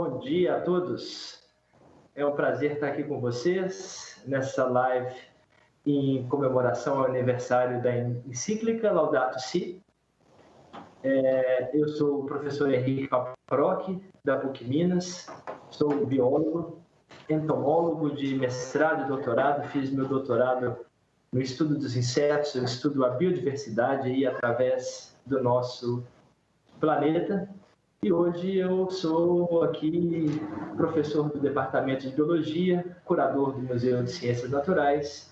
Bom dia a todos. É um prazer estar aqui com vocês nessa live em comemoração ao aniversário da encíclica Laudato Si. Eu sou o professor Henrique Paprochi, da PUC Minas, sou biólogo, entomólogo de mestrado e doutorado, fiz meu doutorado no estudo dos insetos, eu estudo a biodiversidade aí através do nosso planeta. E hoje eu sou aqui professor do Departamento de Biologia, curador do Museu de Ciências Naturais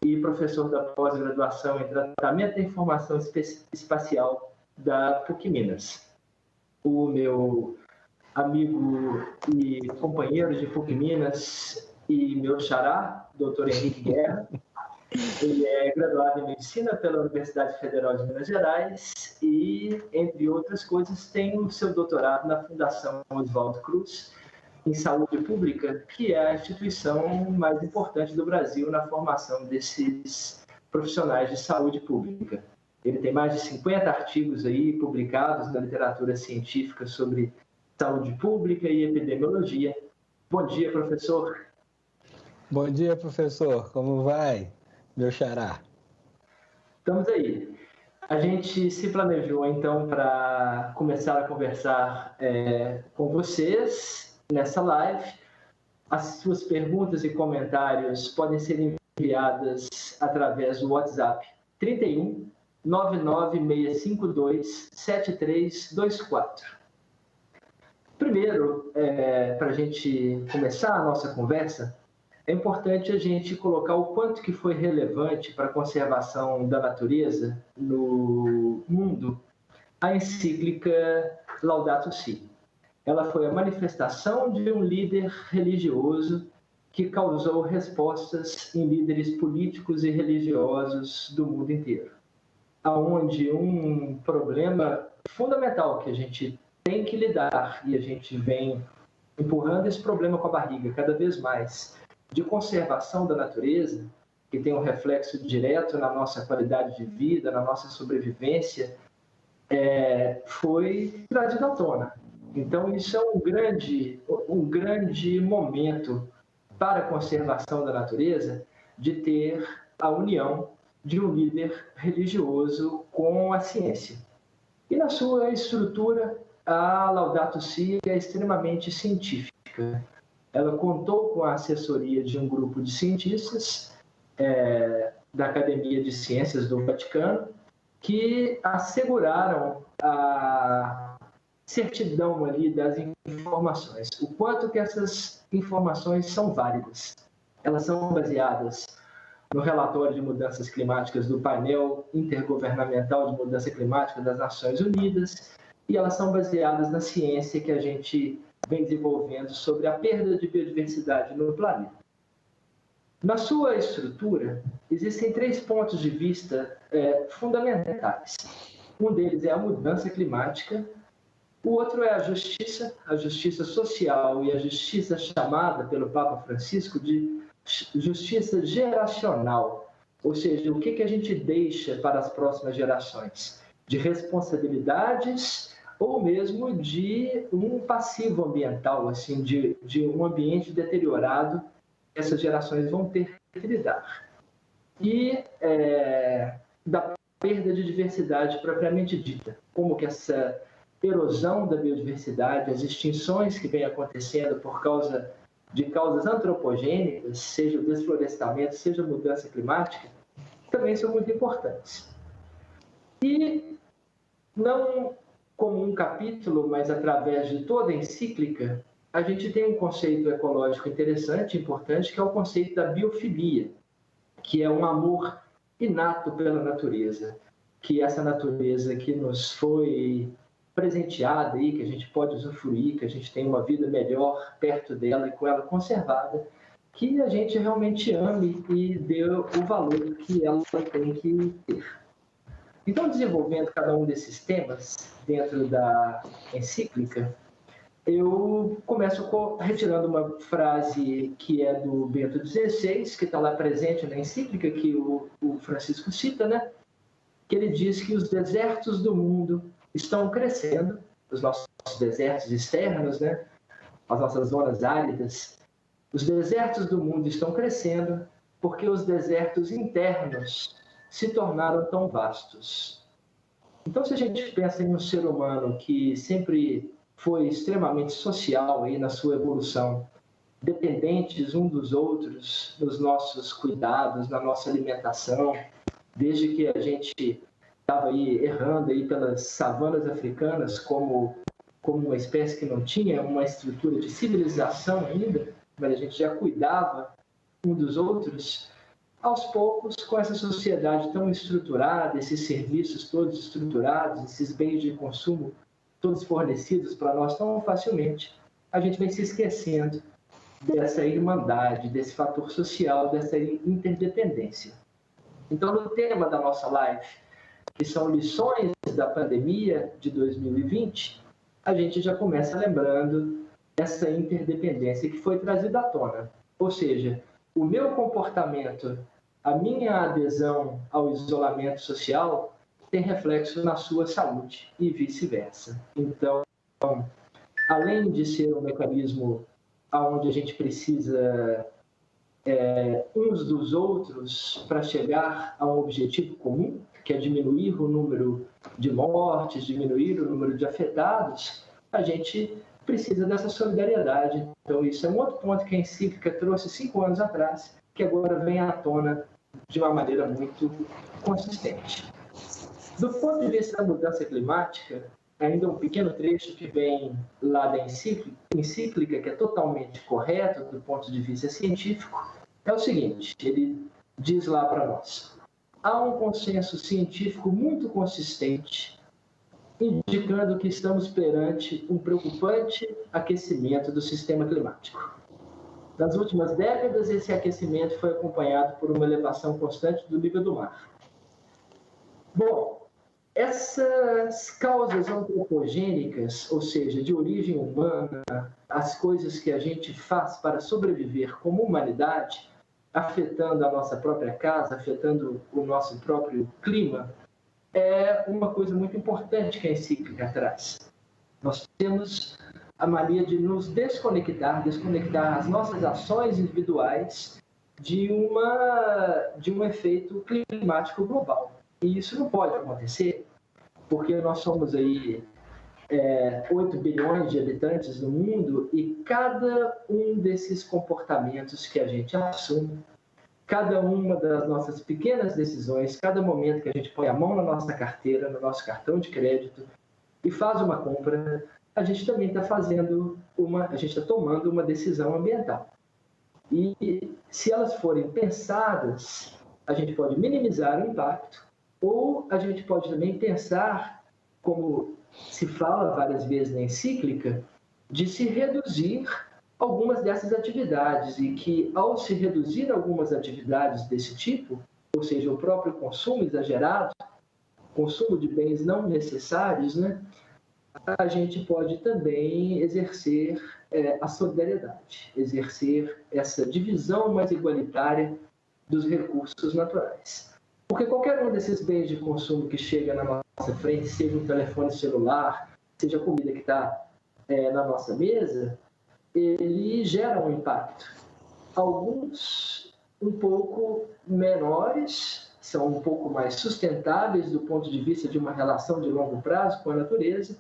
e professor da pós-graduação em Tratamento da Informação Espacial da PUC Minas. O meu amigo e companheiro de PUC Minas e meu xará, Dr. Henrique Guerra, ele é graduado em Medicina pela Universidade Federal de Minas Gerais e, entre outras coisas, tem o seu doutorado na Fundação Oswaldo Cruz em Saúde Pública, que é a instituição mais importante do Brasil na formação desses profissionais de saúde pública. Ele tem mais de 50 artigos aí publicados na literatura científica sobre saúde pública e epidemiologia. Bom dia, professor. Bom dia, professor. Como vai, meu xará? Estamos aí. A gente se planejou, então, para começar a conversar com vocês nessa live. As suas perguntas e comentários podem ser enviadas através do WhatsApp 31 99652 7324. Primeiro, para a gente começar a nossa conversa, é importante a gente colocar o quanto que foi relevante para a conservação da natureza no mundo a encíclica Laudato Si. Ela foi a manifestação de um líder religioso que causou respostas em líderes políticos e religiosos do mundo inteiro, aonde um problema fundamental que a gente tem que lidar, e a gente vem empurrando esse problema com a barriga cada vez mais, de conservação da natureza, que tem um reflexo direto na nossa qualidade de vida, na nossa sobrevivência, foi trazido à tona. Então, isso é um grande momento para a conservação da natureza, de ter a união de um líder religioso com a ciência. E na sua estrutura, a Laudato Si é extremamente científica. Ela contou com a assessoria de um grupo de cientistas da Academia de Ciências do Vaticano, que asseguraram a certidão ali das informações, o quanto que essas informações são válidas. Elas são baseadas no relatório de mudanças climáticas do painel intergovernamental de mudança climática das Nações Unidas, e elas são baseadas na ciência que a gente vem desenvolvendo sobre a perda de biodiversidade no planeta. Na sua estrutura, existem 3 pontos de vista fundamentais. Um deles é a mudança climática, o outro é a justiça social e a justiça chamada pelo Papa Francisco de justiça geracional, ou seja, o que a gente deixa para as próximas gerações, de responsabilidades ou mesmo de um passivo ambiental, assim, de um ambiente deteriorado que essas gerações vão ter que lidar. E da perda de diversidade propriamente dita, como que essa erosão da biodiversidade, as extinções que vêm acontecendo por causa de causas antropogênicas, seja o desflorestamento, seja a mudança climática, também são muito importantes. E não como um capítulo, mas através de toda a encíclica, a gente tem um conceito ecológico interessante, importante, que é o conceito da biofilia, que é um amor inato pela natureza, que essa natureza que nos foi presenteada, aí, que a gente pode usufruir, que a gente tem uma vida melhor perto dela e com ela conservada, que a gente realmente ame e dê o valor que ela tem que ter. Então, desenvolvendo cada um desses temas dentro da encíclica, eu começo retirando uma frase que é do Bento XVI, que está lá presente na encíclica, que o Francisco cita, né? Que ele diz que os desertos do mundo estão crescendo, os nossos desertos externos, né? as nossas zonas áridas, os desertos do mundo estão crescendo porque os desertos internos se tornaram tão vastos. Então, se a gente pensa em um ser humano que sempre foi extremamente social aí na sua evolução, dependentes um dos outros nos nossos cuidados, na nossa alimentação, desde que a gente estava aí errando aí pelas savanas africanas como uma espécie que não tinha uma estrutura de civilização ainda, mas a gente já cuidava um dos outros. Aos poucos, com essa sociedade tão estruturada, esses serviços todos estruturados, esses bens de consumo todos fornecidos para nós tão facilmente, a gente vem se esquecendo dessa irmandade, desse fator social, dessa interdependência. Então, no tema da nossa live, que são lições da pandemia de 2020, a gente já começa lembrando essa interdependência que foi trazida à tona. Ou seja, o meu comportamento, a minha adesão ao isolamento social tem reflexo na sua saúde e vice-versa. Então, além de ser um mecanismo onde a gente precisa uns dos outros para chegar a um objetivo comum, que é diminuir o número de mortes, diminuir o número de afetados, a gente precisa dessa solidariedade. Então, isso é um outro ponto que a encíclica trouxe 5 anos atrás, que agora vem à tona de uma maneira muito consistente. Do ponto de vista da mudança climática, ainda um pequeno trecho que vem lá da encíclica, que é totalmente correto do ponto de vista científico, é o seguinte, ele diz lá para nós: há um consenso científico muito consistente indicando que estamos perante um preocupante aquecimento do sistema climático. Nas últimas décadas, esse aquecimento foi acompanhado por uma elevação constante do nível do mar. Bom, essas causas antropogênicas, ou seja, de origem humana, as coisas que a gente faz para sobreviver como humanidade, afetando a nossa própria casa, afetando o nosso próprio clima, é uma coisa muito importante que a encíclica traz. Nós temos a mania de nos desconectar as nossas ações individuais de um efeito climático global. E isso não pode acontecer, porque nós somos aí 8 bilhões de habitantes no mundo e cada um desses comportamentos que a gente assume, cada uma das nossas pequenas decisões, cada momento que a gente põe a mão na nossa carteira, no nosso cartão de crédito e faz uma compra, a gente também está tomando uma decisão ambiental. E se elas forem pensadas, a gente pode minimizar o impacto, ou a gente pode também pensar, como se fala várias vezes na encíclica, de se reduzir algumas dessas atividades, e que ao se reduzir algumas atividades desse tipo, ou seja, o próprio consumo exagerado, consumo de bens não necessários, né, a gente pode também exercer a solidariedade, exercer essa divisão mais igualitária dos recursos naturais. Porque qualquer um desses bens de consumo que chega na nossa frente, seja um telefone celular, seja a comida que está na nossa mesa, ele gera um impacto. Alguns um pouco menores, são um pouco mais sustentáveis do ponto de vista de uma relação de longo prazo com a natureza,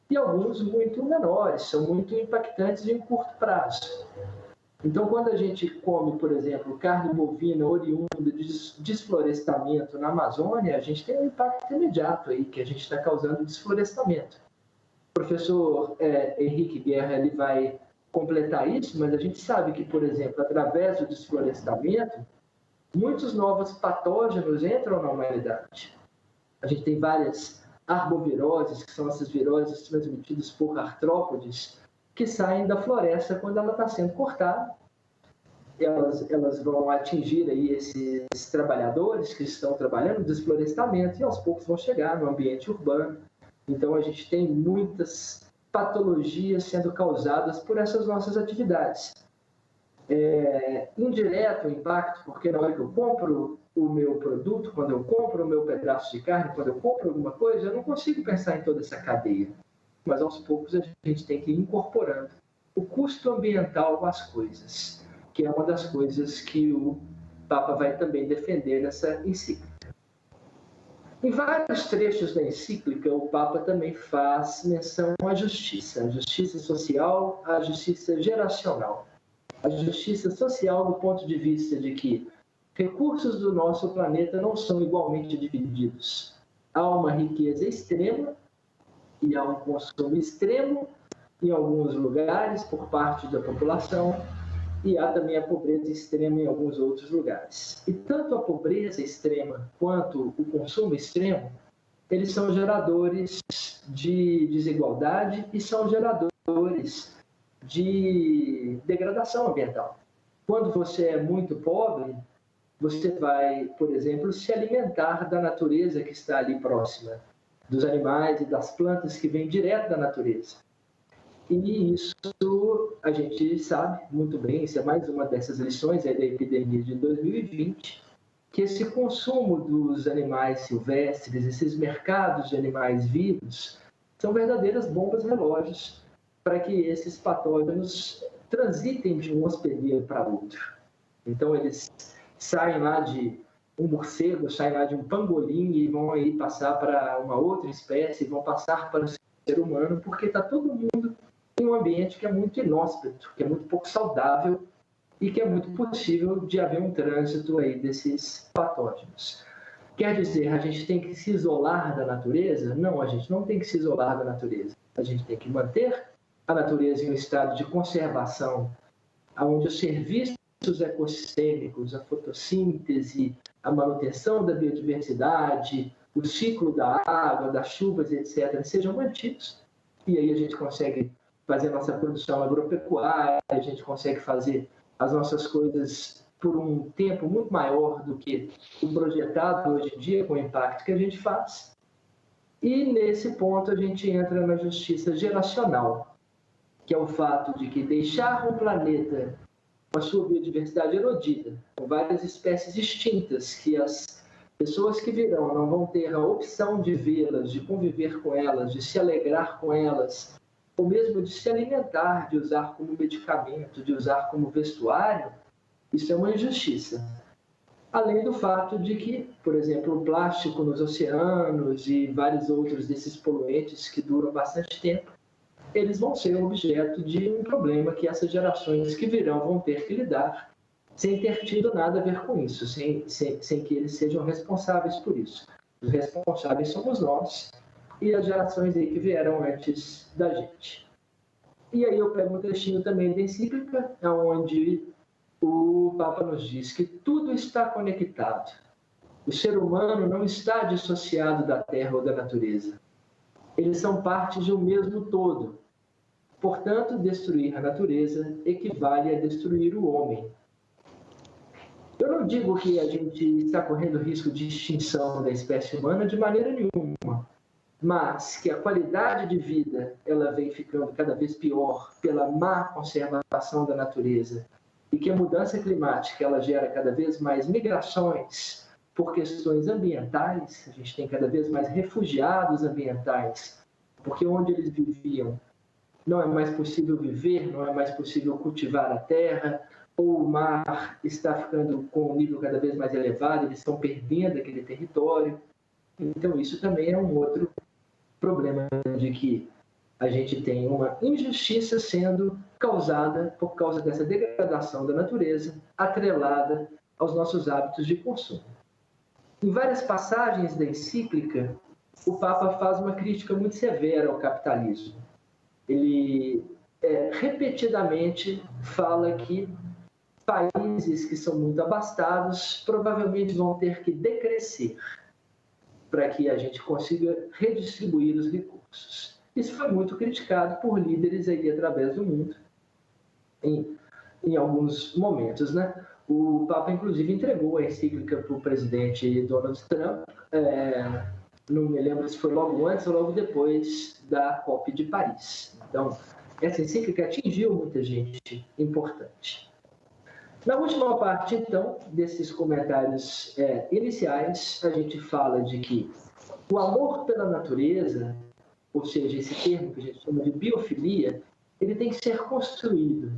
e alguns muito menores, são muito impactantes em curto prazo. Então, quando a gente come, por exemplo, carne bovina oriunda de desflorestamento na Amazônia, a gente tem um impacto imediato aí, que a gente está causando desflorestamento. O professor Henrique Guerra ele vai completar isso, mas a gente sabe que, por exemplo, através do desflorestamento, muitos novos patógenos entram na humanidade. A gente tem várias arboviroses, que são essas viroses transmitidas por artrópodes, que saem da floresta quando ela está sendo cortada. Elas vão atingir aí esses trabalhadores que estão trabalhando no desflorestamento e aos poucos vão chegar no ambiente urbano. Então, a gente tem muitas patologias sendo causadas por essas nossas atividades. Indireto o impacto, porque na hora que eu compro o meu produto, quando eu compro o meu pedaço de carne, quando eu compro alguma coisa, eu não consigo pensar em toda essa cadeia. Mas aos poucos a gente tem que ir incorporando o custo ambiental às coisas, que é uma das coisas que o Papa vai também defender nessa encíclica. Em vários trechos da encíclica, o Papa também faz menção à justiça, a justiça social, a justiça geracional. A justiça social do ponto de vista de que recursos do nosso planeta não são igualmente divididos. Há uma riqueza extrema e há um consumo extremo em alguns lugares por parte da população, e há também a pobreza extrema em alguns outros lugares. E tanto a pobreza extrema quanto o consumo extremo, eles são geradores de desigualdade e são geradores de degradação ambiental. Quando você é muito pobre, você vai, por exemplo, se alimentar da natureza que está ali próxima, dos animais e das plantas que vêm direto da natureza. E isso a gente sabe muito bem, isso é mais uma dessas lições da epidemia de 2020, que esse consumo dos animais silvestres, esses mercados de animais vivos, são verdadeiras bombas relógios para que esses patógenos transitem de um hospedeiro para outro. Então, eles saem lá de um morcego, saem lá de um pangolim e vão aí passar para uma outra espécie, vão passar para o ser humano, porque está todo mundo em um ambiente que é muito inóspito, que é muito pouco saudável e que é muito possível de haver um trânsito aí desses patógenos. Quer dizer, a gente tem que se isolar da natureza? Não, a gente não tem que se isolar da natureza. A gente tem que manter a natureza em um estado de conservação, onde os serviços ecossistêmicos, a fotossíntese, a manutenção da biodiversidade, o ciclo da água, das chuvas, etc., sejam mantidos. E aí a gente consegue fazer a nossa produção agropecuária, a gente consegue fazer as nossas coisas por um tempo muito maior do que o projetado hoje em dia, com o impacto que a gente faz. E nesse ponto a gente entra na justiça geracional, que é o fato de que deixar um planeta com a sua biodiversidade erodida, com várias espécies extintas, que as pessoas que virão não vão ter a opção de vê-las, de conviver com elas, de se alegrar com elas, ou mesmo de se alimentar, de usar como medicamento, de usar como vestuário, isso é uma injustiça. Além do fato de que, por exemplo, o plástico nos oceanos e vários outros desses poluentes que duram bastante tempo, eles vão ser objeto de um problema que essas gerações que virão vão ter que lidar, sem ter tido nada a ver com isso, sem que eles sejam responsáveis por isso. Os responsáveis somos nós e as gerações aí que vieram antes da gente. E aí eu pego um trechinho também da encíclica, onde o Papa nos diz que tudo está conectado. O ser humano não está dissociado da terra ou da natureza. Eles são parte de um mesmo todo. Portanto, destruir a natureza equivale a destruir o homem. Eu não digo que a gente está correndo risco de extinção da espécie humana de maneira nenhuma, mas que a qualidade de vida ela vem ficando cada vez pior pela má conservação da natureza e que a mudança climática ela gera cada vez mais migrações por questões ambientais, a gente tem cada vez mais refugiados ambientais, porque onde eles viviam não é mais possível viver, não é mais possível cultivar a terra, ou o mar está ficando com um nível cada vez mais elevado, eles estão perdendo aquele território. Então, isso também é um outro problema de que a gente tem uma injustiça sendo causada por causa dessa degradação da natureza, atrelada aos nossos hábitos de consumo. Em várias passagens da encíclica, o Papa faz uma crítica muito severa ao capitalismo. Ele repetidamente fala que países que são muito abastados provavelmente vão ter que decrescer para que a gente consiga redistribuir os recursos. Isso foi muito criticado por líderes aí através do mundo, em alguns momentos, né? O Papa, inclusive, entregou a encíclica para o presidente Donald Trump, não me lembro se foi logo antes ou logo depois da COP de Paris. Então, essa encíclica atingiu muita gente importante. Na última parte, então, desses comentários iniciais, a gente fala de que o amor pela natureza, ou seja, esse termo que a gente chama de biofilia, ele tem que ser construído.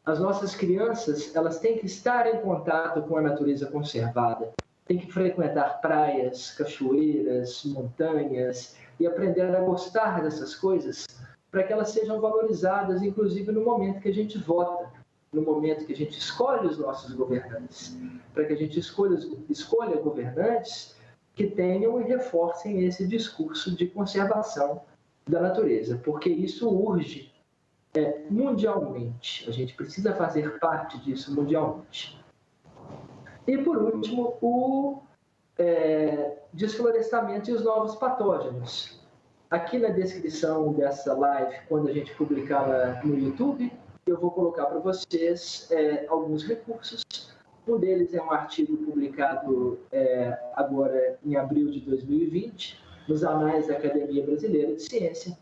As nossas crianças, elas têm que estar em contato com a natureza conservada, têm que frequentar praias, cachoeiras, montanhas e aprender a gostar dessas coisas para que elas sejam valorizadas, inclusive no momento que a gente vota, no momento que a gente escolhe os nossos governantes, para que a gente escolha governantes que tenham e reforcem esse discurso de conservação da natureza, porque isso urge mundialmente. A gente precisa fazer parte disso mundialmente. E, por último, o desflorestamento e os novos patógenos. Aqui na descrição dessa live, quando a gente publicá-la no YouTube, eu vou colocar para vocês alguns recursos. Um deles é um artigo publicado agora em abril de 2020, nos Anais da Academia Brasileira de Ciência,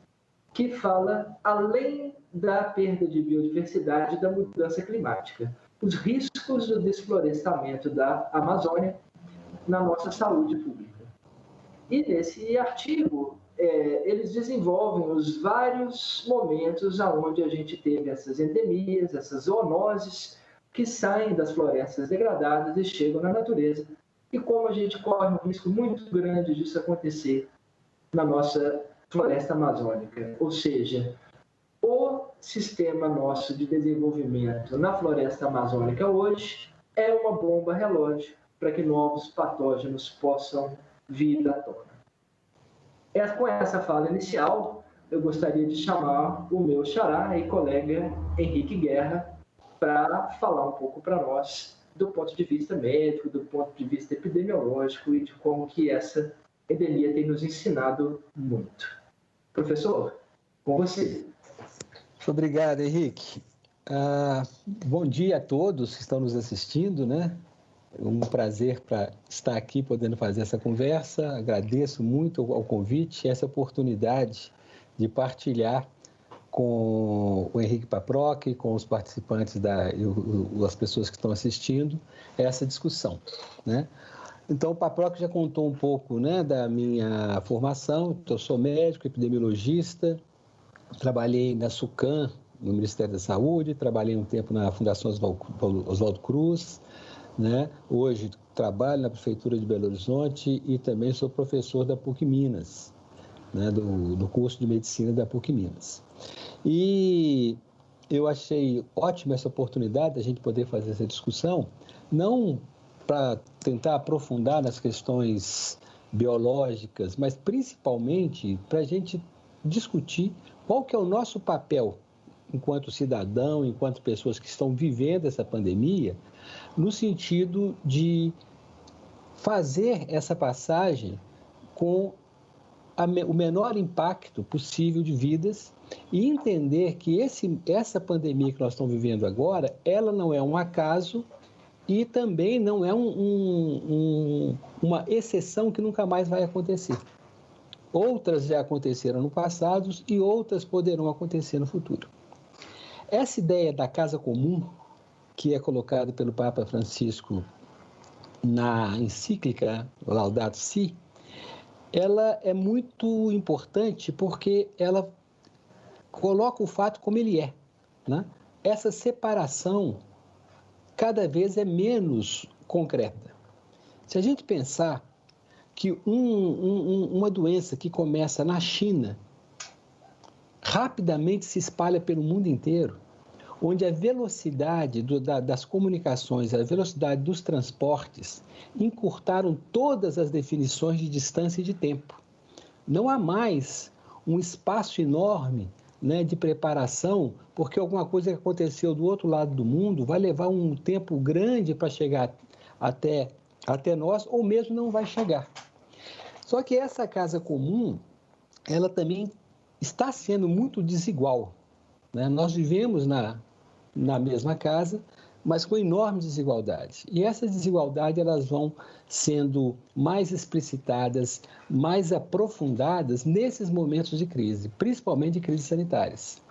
que fala, além da perda de biodiversidade e da mudança climática, os riscos do desflorestamento da Amazônia na nossa saúde pública. E nesse artigo, eles desenvolvem os vários momentos onde a gente teve essas endemias, essas zoonoses, que saem das florestas degradadas e chegam na natureza, e como a gente corre um risco muito grande disso acontecer na nossa floresta amazônica. Ou seja, o sistema nosso de desenvolvimento na floresta amazônica hoje é uma bomba relógio para que novos patógenos possam vir à tona. Com essa fala inicial, eu gostaria de chamar o meu xará e colega Henrique Guerra para falar um pouco para nós do ponto de vista médico, do ponto de vista epidemiológico e de como que essa endemia tem nos ensinado muito. Professor, com você. Muito obrigado, Henrique. Bom dia a todos que estão nos assistindo, né? É um prazer para estar aqui podendo fazer essa conversa. Agradeço muito ao convite, essa oportunidade de partilhar com o Henrique Paproc, com os participantes as pessoas que estão assistindo, essa discussão, né? Então, o Paproc já contou um pouco, né, da minha formação. Eu sou médico, epidemiologista, trabalhei na SUCAM, no Ministério da Saúde, trabalhei um tempo na Fundação Oswaldo Cruz, né? Hoje trabalho na Prefeitura de Belo Horizonte e também sou professor da PUC Minas, né, do curso de Medicina da PUC Minas. E eu achei ótima essa oportunidade da gente poder fazer essa discussão, não para tentar aprofundar nas questões biológicas, mas principalmente para a gente discutir qual que é o nosso papel enquanto cidadão, enquanto pessoas que estão vivendo essa pandemia, no sentido de fazer essa passagem com o menor impacto possível de vidas e entender que essa pandemia que nós estamos vivendo agora, ela não é um acaso e também não é uma exceção que nunca mais vai acontecer. Outras já aconteceram no passado e outras poderão acontecer no futuro. Essa ideia da casa comum, que é colocada pelo Papa Francisco na encíclica Laudato Si, ela é muito importante porque ela coloca o fato como ele é, né? Essa separação cada vez é menos concreta. Se a gente pensar que uma doença que começa na China rapidamente se espalha pelo mundo inteiro, onde a velocidade das comunicações, a velocidade dos transportes encurtaram todas as definições de distância e de tempo. Não há mais um espaço enorme, né, de preparação, porque alguma coisa que aconteceu do outro lado do mundo vai levar um tempo grande para chegar até nós, ou mesmo não vai chegar. Só que essa casa comum, ela também está sendo muito desigual, né? Nós vivemos na mesma casa, mas com enormes desigualdades. E essas desigualdades elas vão sendo mais explicitadas, mais aprofundadas nesses momentos de crise, principalmente de crises sanitárias.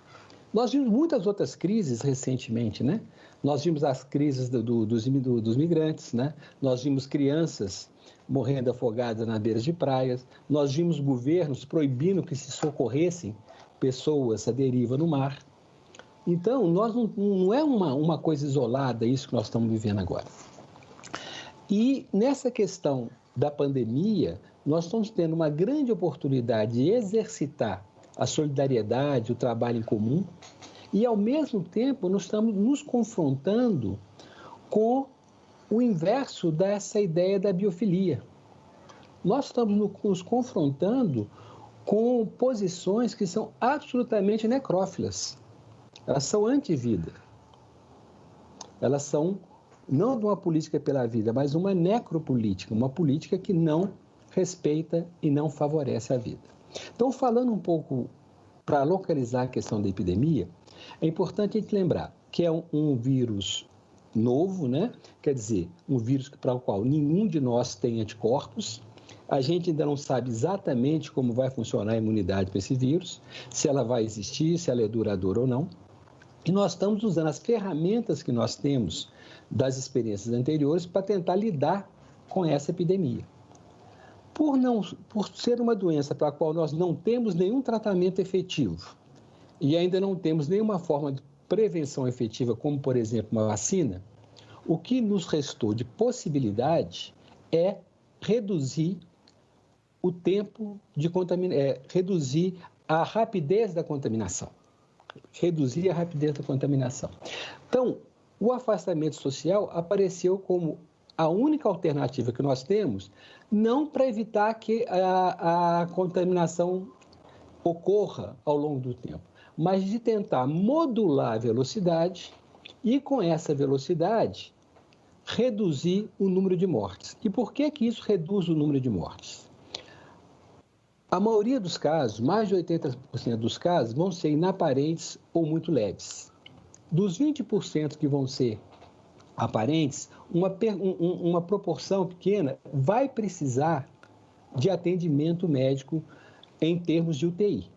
Nós vimos muitas outras crises recentemente, né? Nós vimos as crises dos migrantes, né? Nós vimos crianças morrendo afogadas nas beiras de praias, nós vimos governos proibindo que se socorressem pessoas à deriva no mar. Então, não é uma coisa isolada isso que nós estamos vivendo agora. E nessa questão da pandemia, nós estamos tendo uma grande oportunidade de exercitar a solidariedade, o trabalho em comum, e, ao mesmo tempo, nós estamos nos confrontando com o inverso dessa ideia da biofilia. Nós estamos nos confrontando com posições que são absolutamente necrófilas. Elas são anti-vida. Elas são não de uma política pela vida, mas uma necropolítica, uma política que não respeita e não favorece a vida. Então, falando um pouco para localizar a questão da epidemia, é importante a gente lembrar que é um vírus novo, né? Quer dizer, um vírus para o qual nenhum de nós tem anticorpos. A gente ainda não sabe exatamente como vai funcionar a imunidade para esse vírus, se ela vai existir, se ela é duradoura ou não. E nós estamos usando as ferramentas que nós temos das experiências anteriores para tentar lidar com essa epidemia. Por ser uma doença para a qual nós não temos nenhum tratamento efetivo e ainda não temos nenhuma forma de prevenção efetiva, como, por exemplo, uma vacina, o que nos restou de possibilidade é reduzir o tempo de contaminação, reduzir a rapidez da contaminação. Reduzir a rapidez da contaminação. Então, o afastamento social apareceu como a única alternativa que nós temos, não para evitar que a contaminação ocorra ao longo do tempo, mas de tentar modular a velocidade e, com essa velocidade, reduzir o número de mortes. E por que isso reduz o número de mortes? A maioria dos casos, mais de 80% dos casos, vão ser inaparentes ou muito leves. Dos 20% que vão ser aparentes, uma proporção pequena vai precisar de atendimento médico em termos de UTI.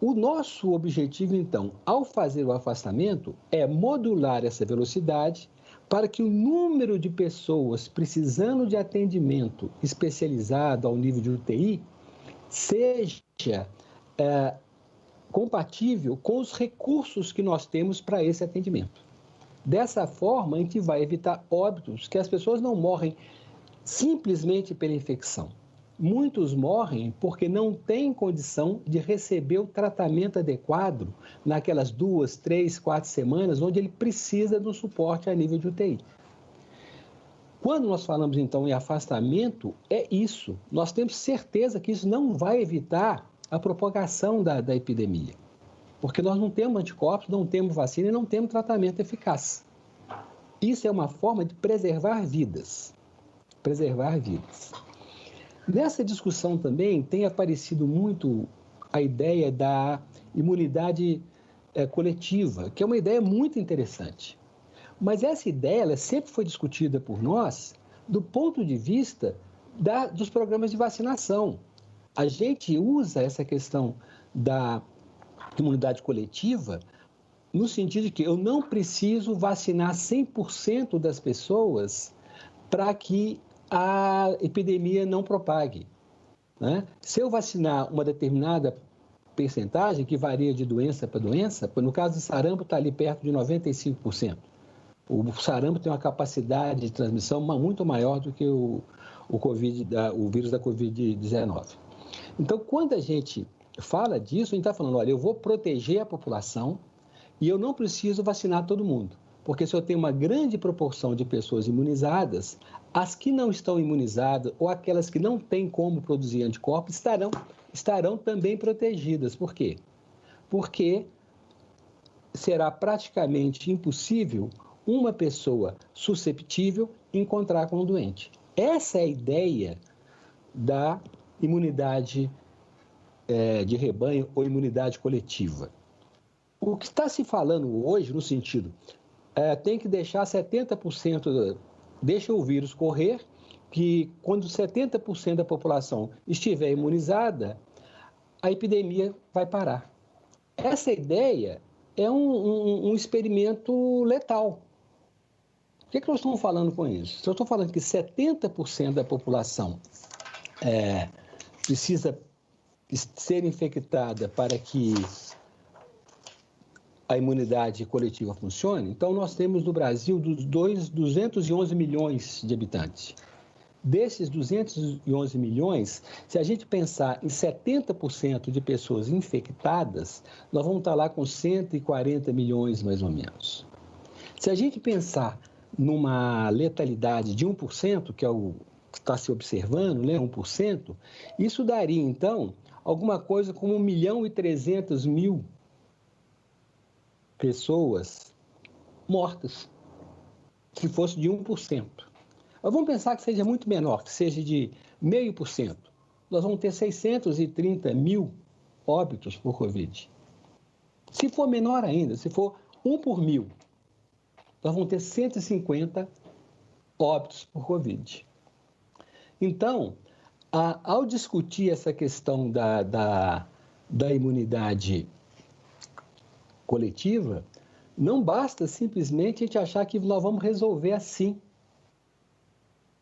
O nosso objetivo, então, ao fazer o afastamento, é modular essa velocidade para que o número de pessoas precisando de atendimento especializado ao nível de UTI seja compatível com os recursos que nós temos para esse atendimento. Dessa forma, a gente vai evitar óbitos, que as pessoas não morrem simplesmente pela infecção. Muitos morrem porque não têm condição de receber o tratamento adequado naquelas 2, 3, 4 semanas onde ele precisa do suporte a nível de UTI. Quando nós falamos, então, em afastamento, é isso. Nós temos certeza que isso não vai evitar a propagação da epidemia, porque nós não temos anticorpos, não temos vacina e não temos tratamento eficaz. Isso é uma forma de preservar vidas. Preservar vidas. Nessa discussão também tem aparecido muito a ideia da imunidade coletiva, que é uma ideia muito interessante. Mas essa ideia ela sempre foi discutida por nós do ponto de vista dos programas de vacinação. A gente usa essa questão da imunidade coletiva no sentido de que eu não preciso vacinar 100% das pessoas para que a epidemia não propague, né? Se eu vacinar uma determinada percentagem, que varia de doença para doença, no caso do sarampo está ali perto de 95%. O sarampo tem uma capacidade de transmissão muito maior do que o vírus da Covid-19. Então, quando a gente fala disso, a gente está falando, olha, eu vou proteger a população e eu não preciso vacinar todo mundo. Porque se eu tenho uma grande proporção de pessoas imunizadas, as que não estão imunizadas ou aquelas que não têm como produzir anticorpos estarão também protegidas. Por quê? Porque será praticamente impossível uma pessoa susceptível encontrar com um doente. Essa é a ideia da imunidade de rebanho ou imunidade coletiva. O que está se falando hoje, no sentido, tem que deixar 70%, deixa o vírus correr, que quando 70% da população estiver imunizada, a epidemia vai parar. Essa ideia é um experimento letal. O que nós estamos falando com isso? Se eu estou falando que 70% da população precisa ser infectada para que a imunidade coletiva funcione, então nós temos no Brasil 211 milhões de habitantes. Desses 211 milhões, se a gente pensar em 70% de pessoas infectadas, nós vamos estar lá com 140 milhões, mais ou menos. Se a gente pensar numa letalidade de 1%, que é o que está se observando, né, 1%, isso daria, então, alguma coisa como 1.300.000 pessoas mortas, se fosse de 1%. Mas vamos pensar que seja muito menor, que seja de 0,5%. Nós vamos ter 630 mil óbitos por Covid. Se for menor ainda, se for 1 por 1.000, nós vamos ter 150 óbitos por Covid. Então, ao discutir essa questão da imunidade coletiva, não basta simplesmente a gente achar que nós vamos resolver assim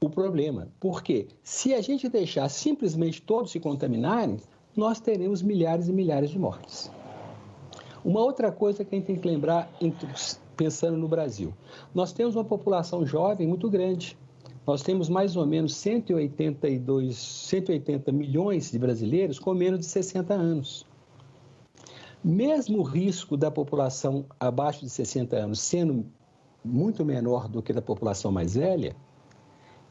o problema. Porque se a gente deixar simplesmente todos se contaminarem, nós teremos milhares e milhares de mortes. Uma outra coisa que a gente tem que lembrar, pensando no Brasil, nós temos uma população jovem muito grande. Nós temos mais ou menos 180 milhões de brasileiros com menos de 60 anos. Mesmo o risco da população abaixo de 60 anos sendo muito menor do que da população mais velha,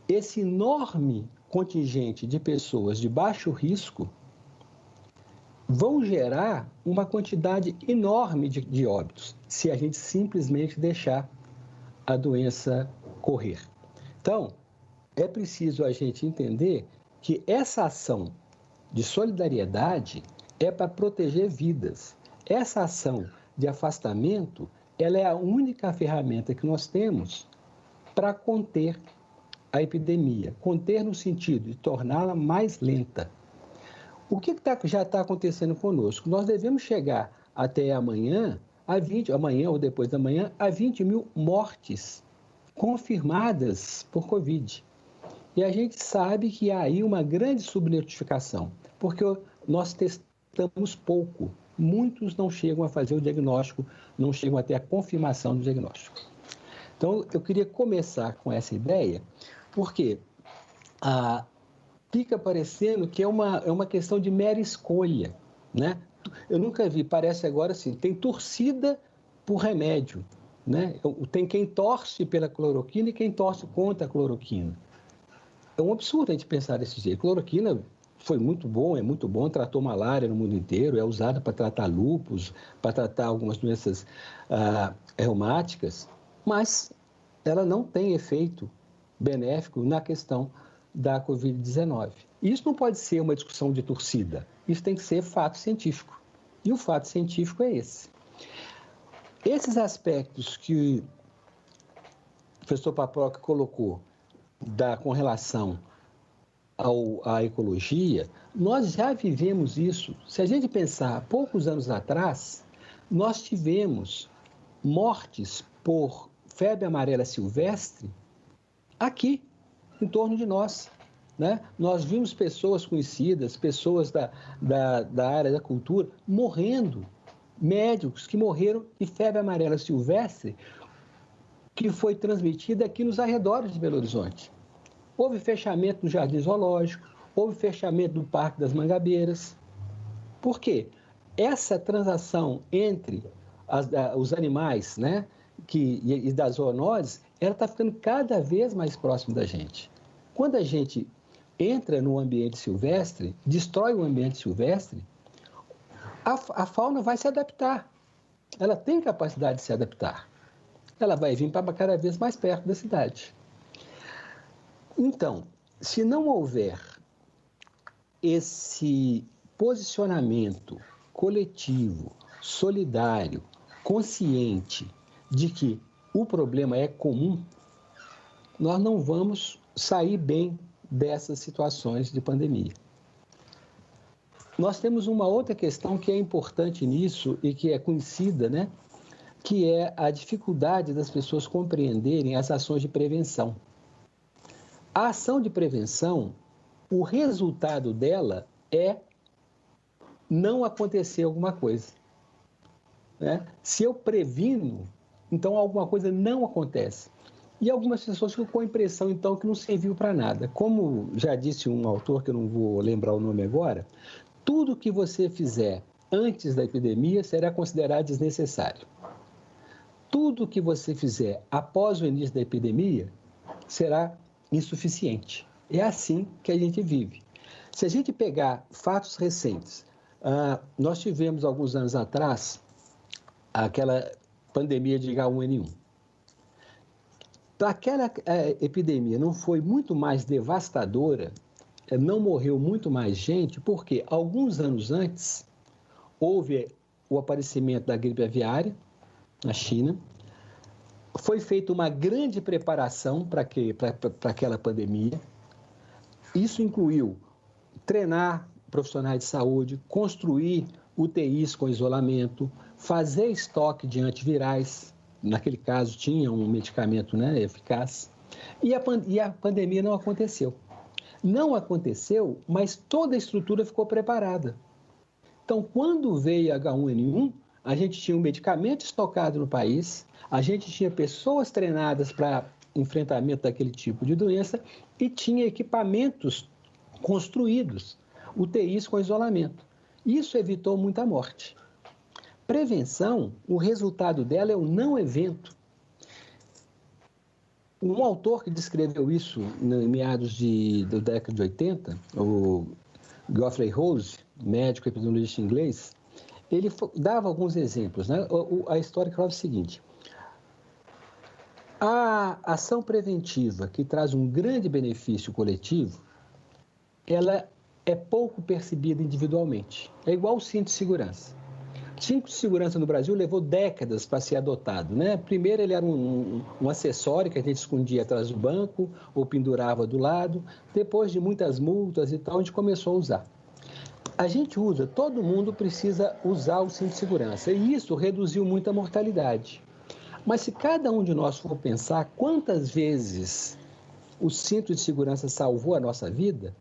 esse enorme contingente de pessoas de baixo risco vão gerar uma quantidade enorme de óbitos, se a gente simplesmente deixar a doença correr. Então, é preciso a gente entender que essa ação de solidariedade é para proteger vidas. Essa ação de afastamento, ela é a única ferramenta que nós temos para conter a epidemia. Conter no sentido de torná-la mais lenta. O que já está acontecendo conosco? Nós devemos chegar até amanhã ou depois da manhã, a 20 mil mortes confirmadas por Covid. E a gente sabe que há aí uma grande subnotificação, porque nós testamos pouco. Muitos não chegam a fazer o diagnóstico, não chegam a ter a confirmação do diagnóstico. Então, eu queria começar com essa ideia, porque fica parecendo que é uma questão de mera escolha, né? Eu nunca vi, parece agora assim, tem torcida por remédio, né? Tem quem torce pela cloroquina e quem torce contra a cloroquina. É um absurdo a gente pensar desse jeito. A cloroquina foi muito bom, tratou malária no mundo inteiro, é usada para tratar lúpus, para tratar algumas doenças reumáticas, mas ela não tem efeito benéfico na questão da Covid-19. Isso não pode ser uma discussão de torcida, isso tem que ser fato científico. E o fato científico é esse. Esses aspectos que o professor Paproca colocou com relação à ecologia, nós já vivemos isso. Se a gente pensar, poucos anos atrás, nós tivemos mortes por febre amarela silvestre aqui, em torno de nós, né? Nós vimos pessoas conhecidas, pessoas da área da cultura, morrendo, médicos que morreram de febre amarela silvestre, que foi transmitida aqui nos arredores de Belo Horizonte. Houve fechamento do Jardim Zoológico, houve fechamento do Parque das Mangabeiras. Por quê? Essa transação entre os animais, né, e das zoonoses, ela está ficando cada vez mais próximo da gente. Quando a gente entra no ambiente silvestre, destrói o ambiente silvestre, a fauna vai se adaptar. Ela tem capacidade de se adaptar. Ela vai vir para cada vez mais perto da cidade. Então, se não houver esse posicionamento coletivo, solidário, consciente de que o problema é comum, nós não vamos sair bem dessas situações de pandemia. Nós temos uma outra questão que é importante nisso e que é conhecida, né? Que é a dificuldade das pessoas compreenderem as ações de prevenção. A ação de prevenção, o resultado dela é não acontecer alguma coisa. né? Se eu previno, então alguma coisa não acontece. E algumas pessoas ficam com a impressão, então, que não serviu para nada. Como já disse um autor, que eu não vou lembrar o nome agora, tudo que você fizer antes da epidemia será considerado desnecessário. Tudo que você fizer após o início da epidemia será insuficiente. É assim que a gente vive. Se a gente pegar fatos recentes, nós tivemos alguns anos atrás aquela pandemia de H1N1. Aquela epidemia não foi muito mais devastadora, não morreu muito mais gente, porque alguns anos antes houve o aparecimento da gripe aviária na China, foi feita uma grande preparação para aquela pandemia. Isso incluiu treinar profissionais de saúde, construir UTIs com isolamento, fazer estoque de antivirais. Naquele caso, tinha um medicamento, né, eficaz. E a pandemia não aconteceu. Não aconteceu, mas toda a estrutura ficou preparada. Então, quando veio H1N1, a gente tinha um medicamento estocado no país, a gente tinha pessoas treinadas para enfrentamento daquele tipo de doença e tinha equipamentos construídos, UTIs com isolamento. Isso evitou muita morte. Prevenção, o resultado dela é o não evento. Um autor que descreveu isso em meados da década de 80, o Geoffrey Rose, médico epidemiologista inglês, ele dava alguns exemplos, né? A história falava o seguinte: a ação preventiva, que traz um grande benefício coletivo, ela é pouco percebida individualmente. É igual o cinto de segurança. O cinto de segurança no Brasil levou décadas para ser adotado, né? Primeiro ele era um acessório que a gente escondia atrás do banco ou pendurava do lado. Depois de muitas multas e tal, a gente começou a usar. A gente usa, todo mundo precisa usar o cinto de segurança e isso reduziu muito a mortalidade. Mas se cada um de nós for pensar quantas vezes o cinto de segurança salvou a nossa vida,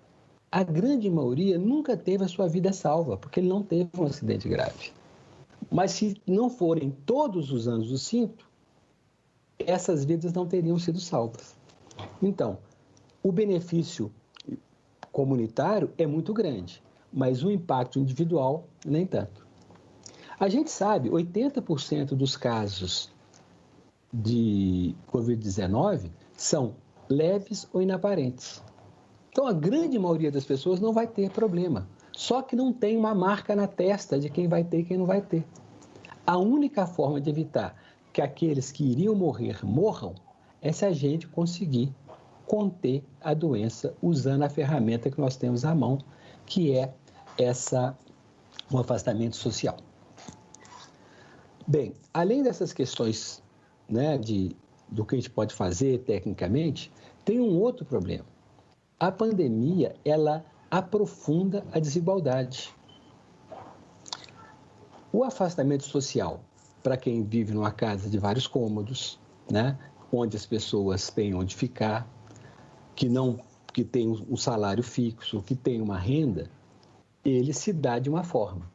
a grande maioria nunca teve a sua vida salva, porque ele não teve um acidente grave. Mas se não forem todos os anos o cinto, essas vidas não teriam sido salvas. Então, o benefício comunitário é muito grande, mas o impacto individual nem tanto. A gente sabe, 80% dos casos de Covid-19 são leves ou inaparentes. Então, a grande maioria das pessoas não vai ter problema, só que não tem uma marca na testa de quem vai ter e quem não vai ter. A única forma de evitar que aqueles que iriam morrer morram é se a gente conseguir conter a doença usando a ferramenta que nós temos à mão, que é o afastamento social. Bem, além dessas questões, né, do que a gente pode fazer tecnicamente, tem um outro problema. A pandemia, ela aprofunda a desigualdade. O afastamento social, para quem vive numa casa de vários cômodos, né, onde as pessoas têm onde ficar, que tem um salário fixo, que tem uma renda, ele se dá de uma forma.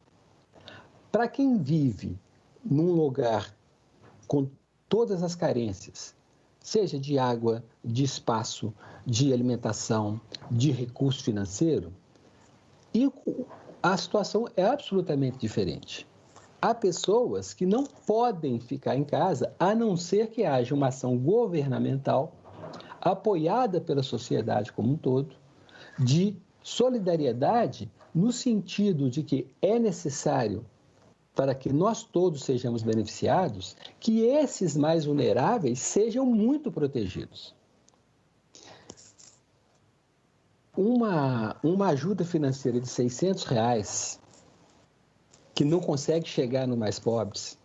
Para quem vive num lugar com todas as carências, seja de água, de espaço, de alimentação, de recurso financeiro, e a situação é absolutamente diferente. Há pessoas que não podem ficar em casa, a não ser que haja uma ação governamental, apoiada pela sociedade como um todo, de solidariedade no sentido de que é necessário, para que nós todos sejamos beneficiados, que esses mais vulneráveis sejam muito protegidos. Uma ajuda financeira de R$600, que não consegue chegar nos mais pobres,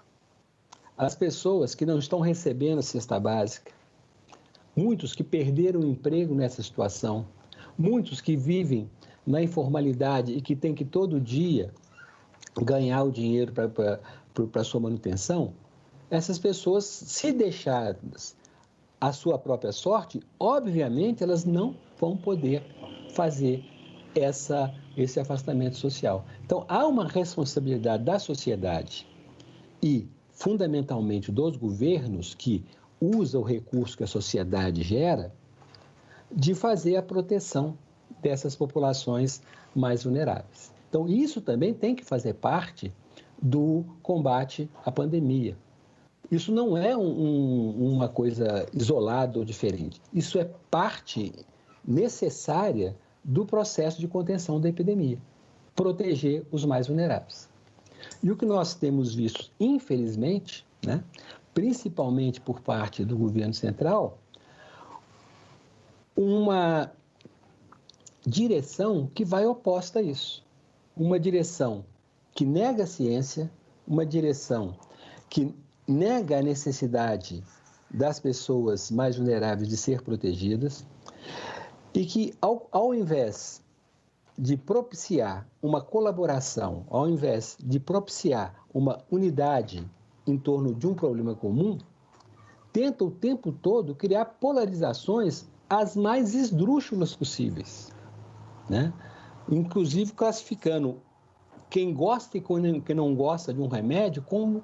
as pessoas que não estão recebendo a cesta básica, muitos que perderam o emprego nessa situação, muitos que vivem na informalidade e que têm que todo dia ganhar o dinheiro para a sua manutenção, essas pessoas, se deixadas à sua própria sorte, obviamente elas não vão poder fazer esse afastamento social. Então, há uma responsabilidade da sociedade e, fundamentalmente, dos governos que usam o recurso que a sociedade gera, de fazer a proteção dessas populações mais vulneráveis. Então, isso também tem que fazer parte do combate à pandemia. Isso não é uma coisa isolada ou diferente. Isso é parte necessária do processo de contenção da epidemia, proteger os mais vulneráveis. E o que nós temos visto, infelizmente, né, principalmente por parte do governo central, uma direção que vai oposta a isso. Uma direção que nega a ciência, uma direção que nega a necessidade das pessoas mais vulneráveis de ser protegidas e que, ao invés de propiciar uma colaboração, ao invés de propiciar uma unidade em torno de um problema comum, tenta o tempo todo criar polarizações as mais esdrúxulas possíveis, né? Inclusive classificando quem gosta e quem não gosta de um remédio como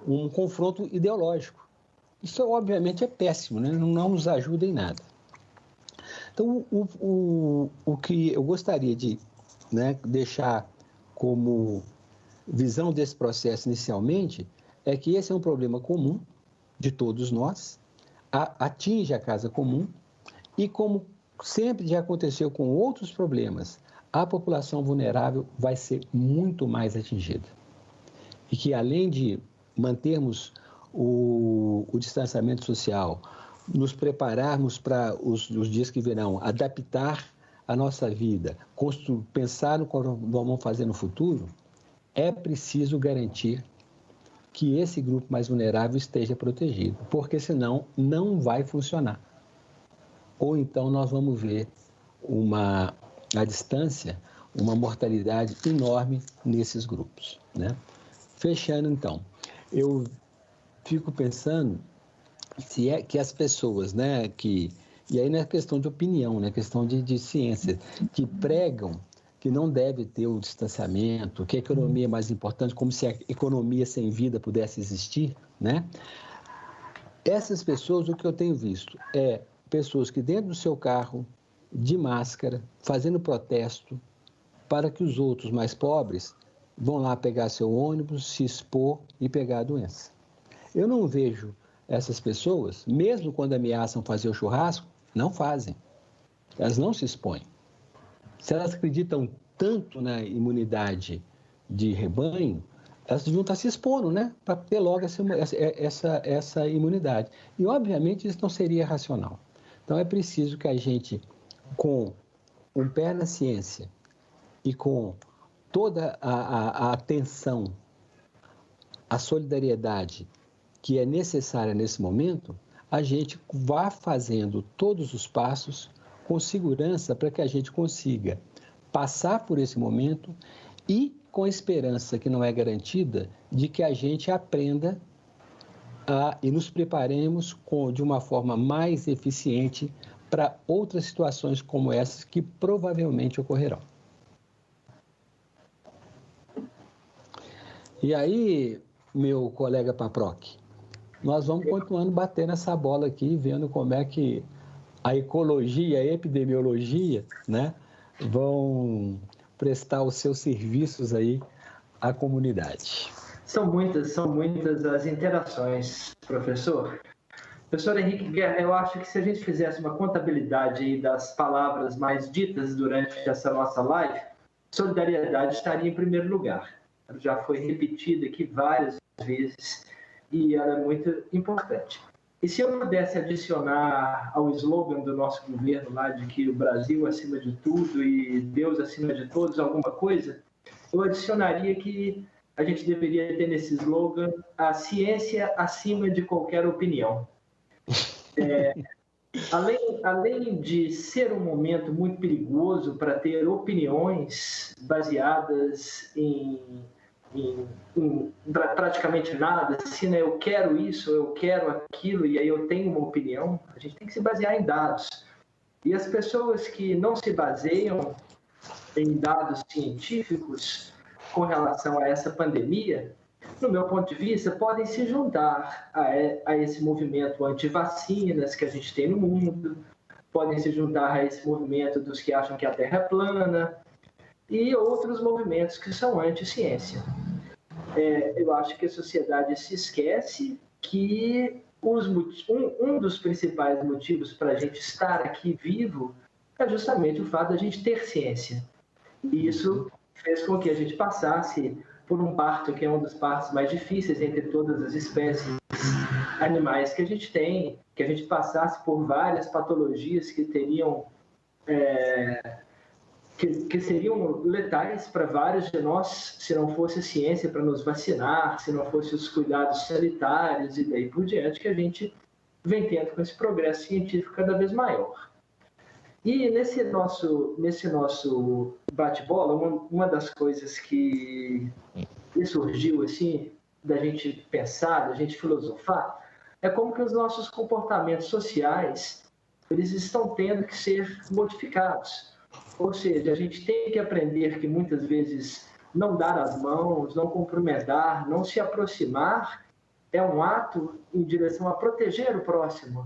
um confronto ideológico. Isso, obviamente, é péssimo, né? Não nos ajuda em nada. Então, o que eu gostaria de, né, deixar como visão desse processo inicialmente é que esse é um problema comum de todos nós, atinge a casa comum e, como sempre já aconteceu com outros problemas, a população vulnerável vai ser muito mais atingida. E que, além de mantermos o distanciamento social, nos prepararmos para os dias que virão, adaptar a nossa vida, pensar no que nós vamos fazer no futuro, é preciso garantir que esse grupo mais vulnerável esteja protegido, porque senão não vai funcionar. Ou então nós vamos ver à distância, uma mortalidade enorme nesses grupos, né? Fechando, então, eu fico pensando se é que as pessoas, né, e aí não é questão de opinião, né, questão de ciência, que pregam que não deve ter o distanciamento, que a economia é mais importante, como se a economia sem vida pudesse existir, né? Essas pessoas, o que eu tenho visto é pessoas que dentro do seu carro, de máscara, fazendo protesto, para que os outros mais pobres vão lá pegar seu ônibus, se expor e pegar a doença. Eu não vejo essas pessoas, mesmo quando ameaçam fazer o churrasco, não fazem. Elas não se expõem. Se elas acreditam tanto na imunidade de rebanho, elas deviam estar se expondo, né? Para ter logo essa imunidade. E, obviamente, isso não seria racional. Então, é preciso que a gente, com um pé na ciência e com toda a atenção, a solidariedade que é necessária nesse momento, a gente vá fazendo todos os passos com segurança para que a gente consiga passar por esse momento e com a esperança que não é garantida de que a gente aprenda e nos preparemos de uma forma mais eficiente para outras situações como essas que provavelmente ocorrerão. E aí, meu colega Paproc, nós vamos continuando batendo essa bola aqui, vendo como é que a ecologia, a epidemiologia, né, vão prestar os seus serviços aí à comunidade. São muitas as interações, professor. Professor Henrique Guerra, eu acho que se a gente fizesse uma contabilidade aí das palavras mais ditas durante essa nossa live, solidariedade estaria em primeiro lugar. Ela já foi repetida aqui várias vezes e ela é muito importante. E se eu pudesse adicionar ao slogan do nosso governo lá de que o Brasil acima de tudo e Deus acima de todos alguma coisa, eu adicionaria que a gente deveria ter nesse slogan a ciência acima de qualquer opinião. Além de ser um momento muito perigoso para ter opiniões baseadas em praticamente nada, assim, né? Eu quero isso, eu quero aquilo, e aí eu tenho uma opinião, a gente tem que se basear em dados. E as pessoas que não se baseiam em dados científicos com relação a essa pandemia, no meu ponto de vista, podem se juntar a esse movimento anti-vacinas que a gente tem no mundo, podem se juntar a esse movimento dos que acham que a Terra é plana e outros movimentos que são anti-ciência. Eu acho que a sociedade se esquece que um dos principais motivos para a gente estar aqui vivo é justamente o fato de a gente ter ciência. E isso fez com que a gente passasse por um parto que é um dos partos mais difíceis entre todas as espécies animais que a gente tem, que a gente passasse por várias patologias que teriam que seriam letais para vários de nós se não fosse a ciência para nos vacinar, se não fosse os cuidados sanitários e daí por diante, que a gente vem tendo com esse progresso científico cada vez maior. E nesse nosso bate-bola, uma das coisas que surgiu assim, da gente pensar, da gente filosofar, é como que os nossos comportamentos sociais eles estão tendo que ser modificados. Ou seja, a gente tem que aprender que muitas vezes não dar as mãos, não cumprimentar, não se aproximar é um ato em direção a proteger o próximo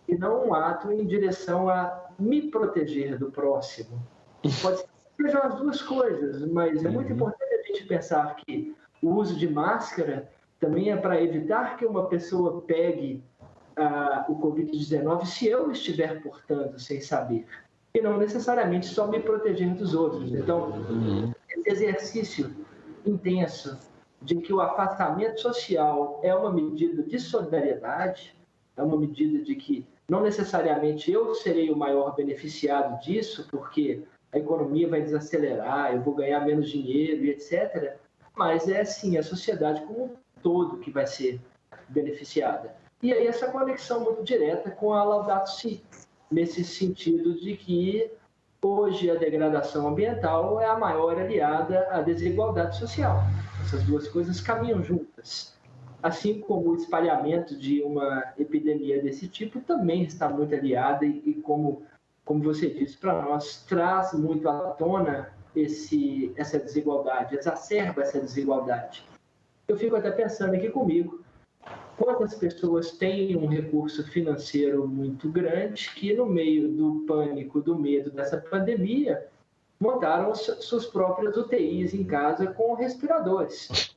e não um ato em direção a me proteger do próximo. Pode ser que sejam as duas coisas, mas é muito importante a gente pensar que o uso de máscara também é para evitar que uma pessoa pegue o Covid-19 se eu estiver portando sem saber. E não necessariamente só me proteger dos outros. Então, esse exercício intenso de que o afastamento social é uma medida de solidariedade, é uma medida de que não necessariamente eu serei o maior beneficiado disso, porque a economia vai desacelerar, eu vou ganhar menos dinheiro e etc., mas é sim a sociedade como um todo que vai ser beneficiada. E aí essa conexão muito direta com a Laudato Si, nesse sentido de que hoje a degradação ambiental é a maior aliada à desigualdade social. Essas duas coisas caminham juntas. Assim como o espalhamento de uma epidemia desse tipo também está muito aliada e como você disse para nós, traz muito à tona essa desigualdade, exacerba essa desigualdade. Eu fico até pensando aqui comigo, quantas pessoas têm um recurso financeiro muito grande que, no meio do pânico, do medo dessa pandemia, montaram suas próprias UTIs em casa com respiradores.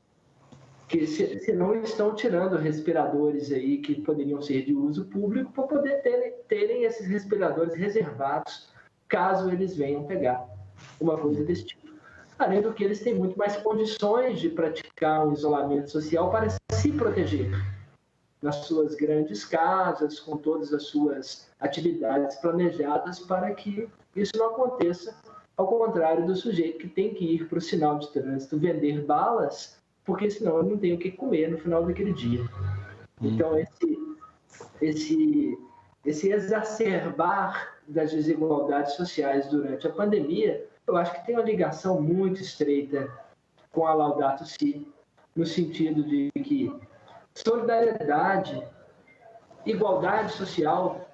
Que se não estão tirando respiradores aí que poderiam ser de uso público para poder terem esses respiradores reservados caso eles venham pegar uma coisa desse tipo. Além do que eles têm muito mais condições de praticar um isolamento social para se proteger nas suas grandes casas, com todas as suas atividades planejadas para que isso não aconteça, ao contrário do sujeito que tem que ir para o sinal de trânsito vender balas, porque senão ele não tem o que comer no final daquele dia. Então, esse exacerbar das desigualdades sociais durante a pandemia, eu acho que tem uma ligação muito estreita com a Laudato Si, no sentido de que solidariedade, igualdade social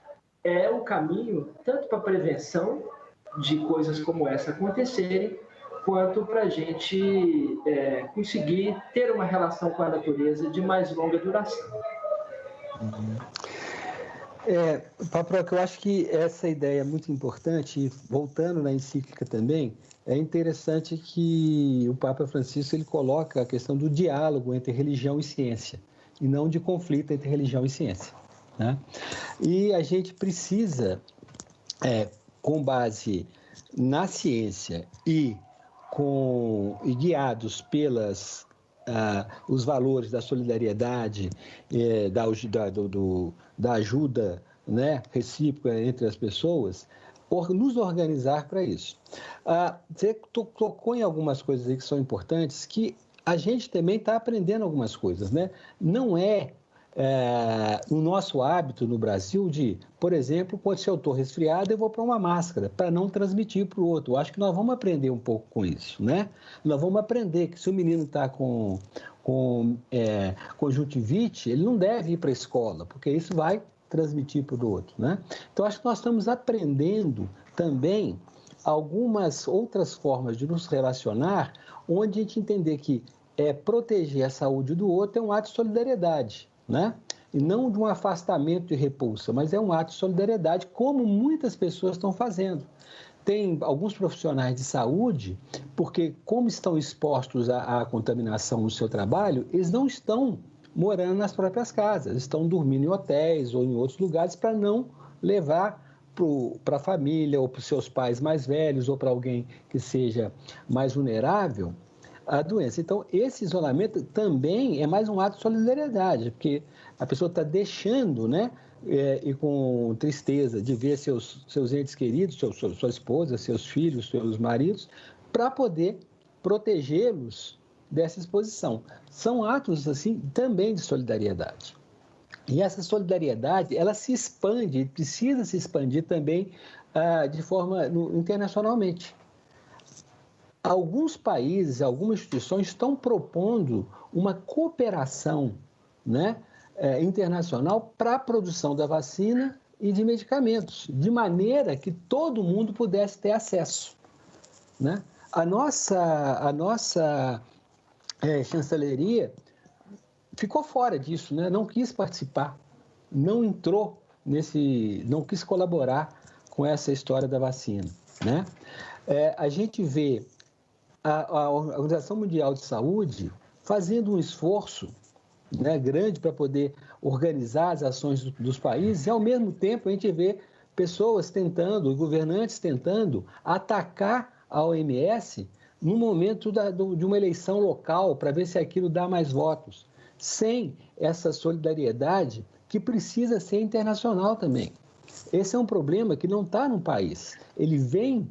é o caminho tanto para a prevenção de coisas como essa acontecerem, quanto para a gente conseguir ter uma relação com a natureza de mais longa duração. Paproca, eu acho que essa ideia é muito importante, e voltando na encíclica também, é interessante que o Papa Francisco ele coloca a questão do diálogo entre religião e ciência, e não de conflito entre religião e ciência, né? E a gente precisa, com base na ciência e guiados pelas os valores da solidariedade, da ajuda, né, recíproca entre as pessoas, nos organizar para isso. Você tocou em algumas coisas aí que são importantes, que a gente também está aprendendo algumas coisas, né? Não o nosso hábito no Brasil de, por exemplo, se eu estou resfriado, eu vou para uma máscara, para não transmitir para o outro. Eu acho que nós vamos aprender um pouco com isso, né? Nós vamos aprender que se o menino está com conjuntivite, ele não deve ir para a escola, porque isso vai transmitir para o outro, né? Então, acho que nós estamos aprendendo também algumas outras formas de nos relacionar, onde a gente entender que proteger a saúde do outro é um ato de solidariedade, né? E não de um afastamento de repulsa, mas é um ato de solidariedade, como muitas pessoas estão fazendo. Tem alguns profissionais de saúde, porque como estão expostos à contaminação no seu trabalho, eles não estão morando nas próprias casas, estão dormindo em hotéis ou em outros lugares para não levar para a família ou para os seus pais mais velhos ou para alguém que seja mais vulnerável a doença. Então, esse isolamento também é mais um ato de solidariedade, porque a pessoa está deixando, né, e com tristeza de ver seus entes queridos, sua esposa, seus filhos, seus maridos, para poder protegê-los dessa exposição. São atos, assim, também de solidariedade. E essa solidariedade, ela se expande, precisa se expandir também de forma internacionalmente. Alguns países, algumas instituições estão propondo uma cooperação, né, internacional para a produção da vacina e de medicamentos, de maneira que todo mundo pudesse ter acesso, né? A nossa chancelaria ficou fora disso, né? Não quis participar, não entrou não quis colaborar com essa história da vacina, né? A gente vê a Organização Mundial de Saúde fazendo um esforço, né, grande para poder organizar as ações dos países, e ao mesmo tempo a gente vê pessoas tentando, governantes tentando atacar a OMS no momento de uma eleição local para ver se aquilo dá mais votos, sem essa solidariedade que precisa ser internacional também. Esse é um problema que não está num país, ele vem,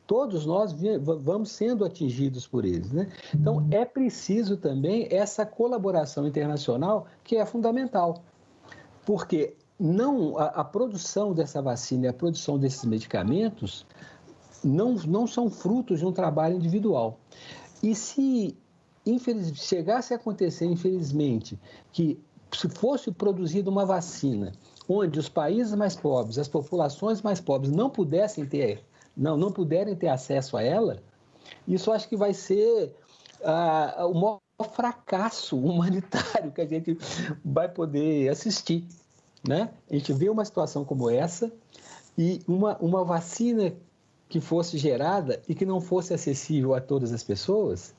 todos nós vamos sendo atingidos por eles, né? Então, é preciso também essa colaboração internacional que é fundamental, porque a produção dessa vacina e a produção desses medicamentos não são frutos de um trabalho individual. E se chegasse a acontecer, infelizmente, que se fosse produzida uma vacina onde os países mais pobres, as populações mais pobres não puderem ter acesso a ela, isso acho que vai ser o maior fracasso humanitário que a gente vai poder assistir, né? A gente vê uma situação como essa e uma vacina que fosse gerada e que não fosse acessível a todas as pessoas,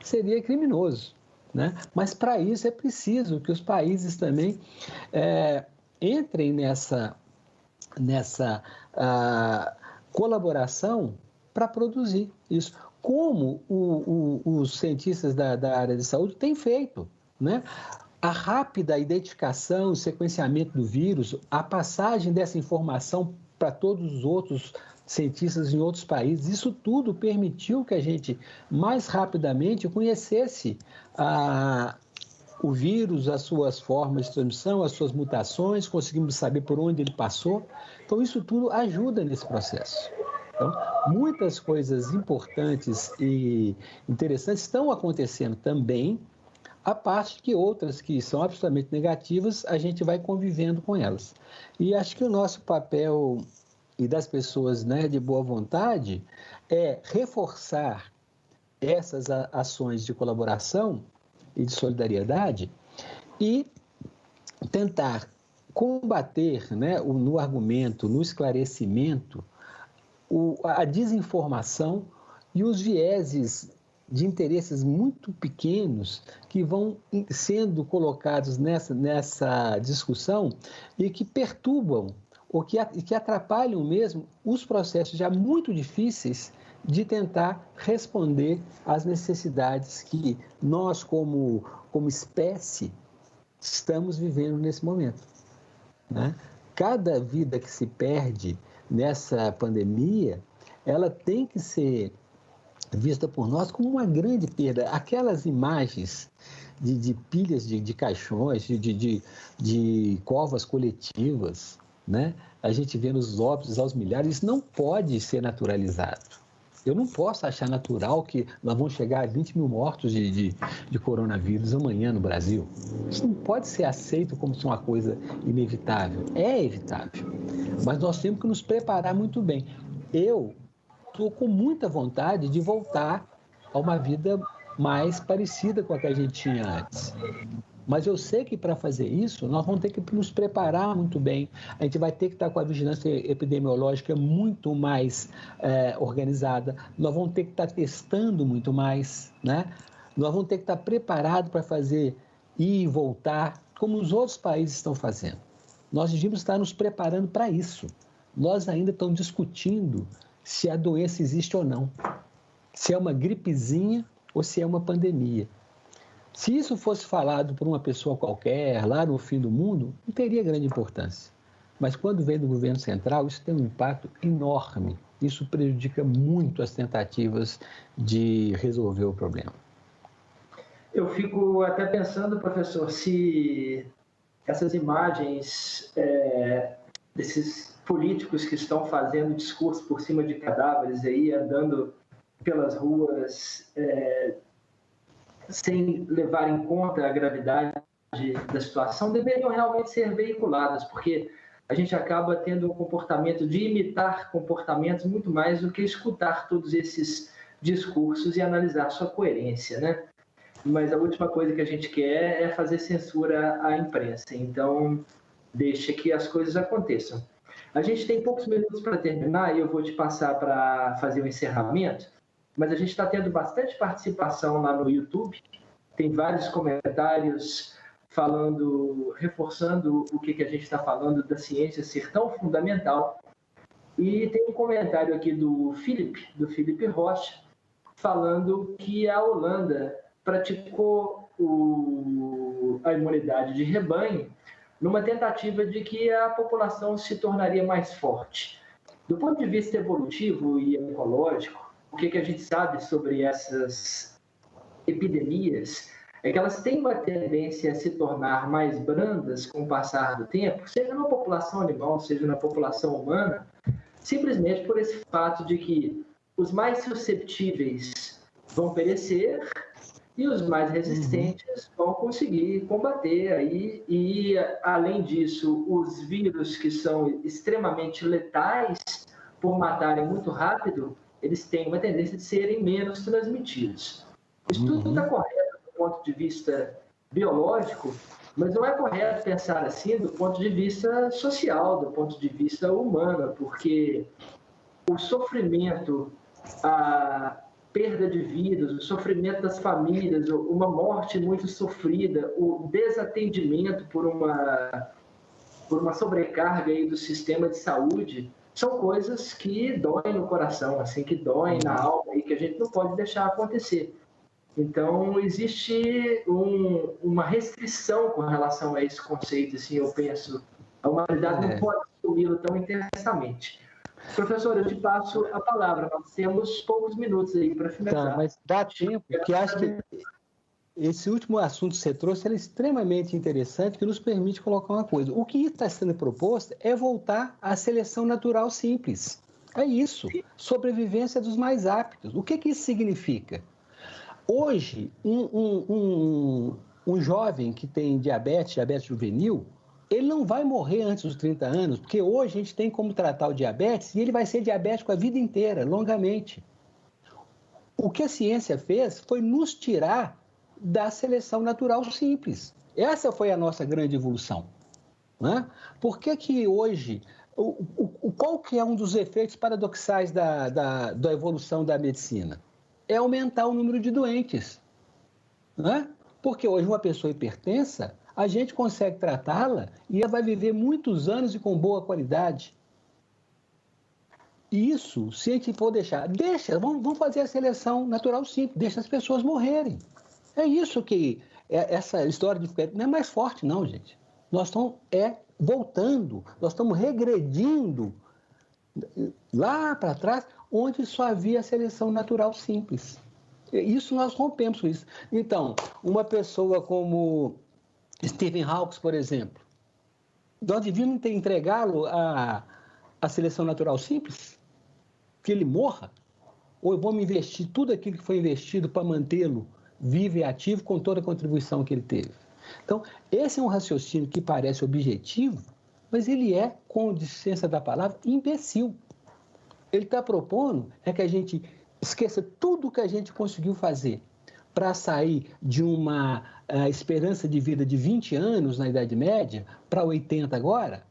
seria criminoso, né? Mas para isso é preciso que os países também entrem nessa colaboração para produzir isso, como os cientistas da área de saúde têm feito, né? A rápida identificação e sequenciamento do vírus, a passagem dessa informação para todos os outros cientistas em outros países, isso tudo permitiu que a gente mais rapidamente conhecesse o vírus, as suas formas de transmissão, as suas mutações, conseguimos saber por onde ele passou. Então, isso tudo ajuda nesse processo. Então, muitas coisas importantes e interessantes estão acontecendo também, a parte que outras que são absolutamente negativas, a gente vai convivendo com elas. E acho que o nosso papel e das pessoas, né, de boa vontade é reforçar essas ações de colaboração e de solidariedade e tentar combater, né, no argumento, no esclarecimento, a desinformação e os vieses de interesses muito pequenos que vão sendo colocados nessa discussão e que perturbam ou que atrapalham mesmo os processos já muito difíceis de tentar responder às necessidades que nós, como espécie, estamos vivendo nesse momento, né? Cada vida que se perde nessa pandemia, ela tem que ser vista por nós como uma grande perda. Aquelas imagens de pilhas de caixões, de covas coletivas, né? A gente vê nos óbitos aos milhares, isso não pode ser naturalizado. Eu não posso achar natural que nós vamos chegar a 20 mil mortos de coronavírus amanhã no Brasil. Isso não pode ser aceito como uma coisa inevitável. É evitável, mas nós temos que nos preparar muito bem. Eu estou com muita vontade de voltar a uma vida mais parecida com a que a gente tinha antes. Mas eu sei que para fazer isso, nós vamos ter que nos preparar muito bem. A gente vai ter que estar com a vigilância epidemiológica muito mais organizada. Nós vamos ter que estar testando muito mais, né? Nós vamos ter que estar preparados para fazer ir e voltar, como os outros países estão fazendo. Nós devíamos estar nos preparando para isso. Nós ainda estamos discutindo se a doença existe ou não. Se é uma gripezinha ou se é uma pandemia. Se isso fosse falado por uma pessoa qualquer, lá no fim do mundo, não teria grande importância. Mas quando vem do governo central, isso tem um impacto enorme. Isso prejudica muito as tentativas de resolver o problema. Eu fico até pensando, professor, se essas imagens desses políticos que estão fazendo discurso por cima de cadáveres aí, andando pelas ruas, sem levar em conta a gravidade da situação, deveriam realmente ser veiculadas, porque a gente acaba tendo um comportamento de imitar comportamentos muito mais do que escutar todos esses discursos e analisar sua coerência, né? Mas a última coisa que a gente quer é fazer censura à imprensa, então deixa que as coisas aconteçam. A gente tem poucos minutos para terminar e eu vou te passar para fazer o encerramento, mas a gente está tendo bastante participação lá no YouTube, tem vários comentários falando, reforçando o que a gente está falando da ciência ser tão fundamental. E tem um comentário aqui do Felipe Rocha, falando que a Holanda praticou a imunidade de rebanho numa tentativa de que a população se tornaria mais forte. Do ponto de vista evolutivo e ecológico, o que a gente sabe sobre essas epidemias é que elas têm uma tendência a se tornar mais brandas com o passar do tempo, seja na população animal, seja na população humana, simplesmente por esse fato de que os mais susceptíveis vão perecer e os mais resistentes vão conseguir combater aí. E, além disso, os vírus que são extremamente letais, por matarem muito rápido, eles têm uma tendência de serem menos transmitidos. Isso tudo está correto do ponto de vista biológico, mas não é correto pensar assim do ponto de vista social, do ponto de vista humano, porque o sofrimento, a perda de vidas, o sofrimento das famílias, uma morte muito sofrida, o desatendimento por uma sobrecarga aí do sistema de saúde, são coisas que doem no coração, assim, que doem na alma e que a gente não pode deixar acontecer. Então, existe uma restrição com relação a esse conceito, assim, eu penso. A humanidade não pode assumi-lo tão intensamente. Professor, eu te passo a palavra. Nós temos poucos minutos aí para finalizar. Tá, mas dá tempo, porque acho que esse último assunto que você trouxe é extremamente interessante, que nos permite colocar uma coisa. O que está sendo proposto é voltar à seleção natural simples. É isso. Sobrevivência dos mais aptos. O que isso significa? Hoje, um jovem que tem diabetes juvenil, ele não vai morrer antes dos 30 anos, porque hoje a gente tem como tratar o diabetes e ele vai ser diabético a vida inteira, longamente. O que a ciência fez foi nos tirar da seleção natural simples. Essa foi a nossa grande evolução. Né? Por que hoje, qual que é um dos efeitos paradoxais da evolução da medicina? É aumentar o número de doentes. Né? Porque hoje uma pessoa hipertensa, a gente consegue tratá-la e ela vai viver muitos anos e com boa qualidade. Isso, se a gente for vamos fazer a seleção natural simples, deixa as pessoas morrerem. É isso que essa história de ficar não é mais forte, não, gente. Nós estamos voltando, nós estamos regredindo lá para trás, onde só havia a seleção natural simples. Isso nós rompemos com isso. Então, uma pessoa como Stephen Hawking, por exemplo, nós devíamos entregá-lo à seleção natural simples? Que ele morra? Ou vamos investir tudo aquilo que foi investido para mantê-lo vivo e ativo com toda a contribuição que ele teve? Então, esse é um raciocínio que parece objetivo, mas ele é, com licença da palavra, imbecil. Ele está propondo que a gente esqueça tudo o que a gente conseguiu fazer para sair de uma esperança de vida de 20 anos na Idade Média para 80 agora,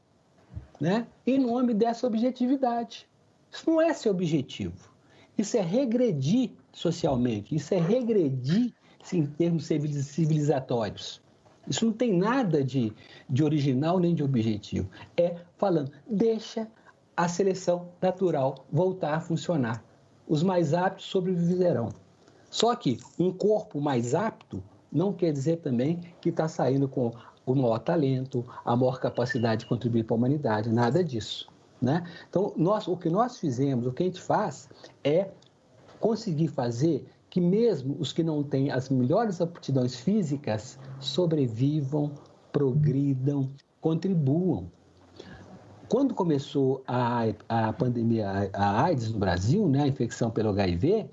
né? Em nome dessa objetividade. Isso não é ser objetivo. Isso é regredir socialmente, isso é regredir em termos civilizatórios. Isso não tem nada de original nem de objetivo. É falando, deixa a seleção natural voltar a funcionar. Os mais aptos sobreviverão. Só que um corpo mais apto não quer dizer também que está saindo com o maior talento, a maior capacidade de contribuir para a humanidade, nada disso, né? Então, o que nós fizemos, o que a gente faz é conseguir fazer que mesmo os que não têm as melhores aptidões físicas sobrevivam, progridam, contribuam. Quando começou a pandemia, a AIDS no Brasil, né, a infecção pelo HIV,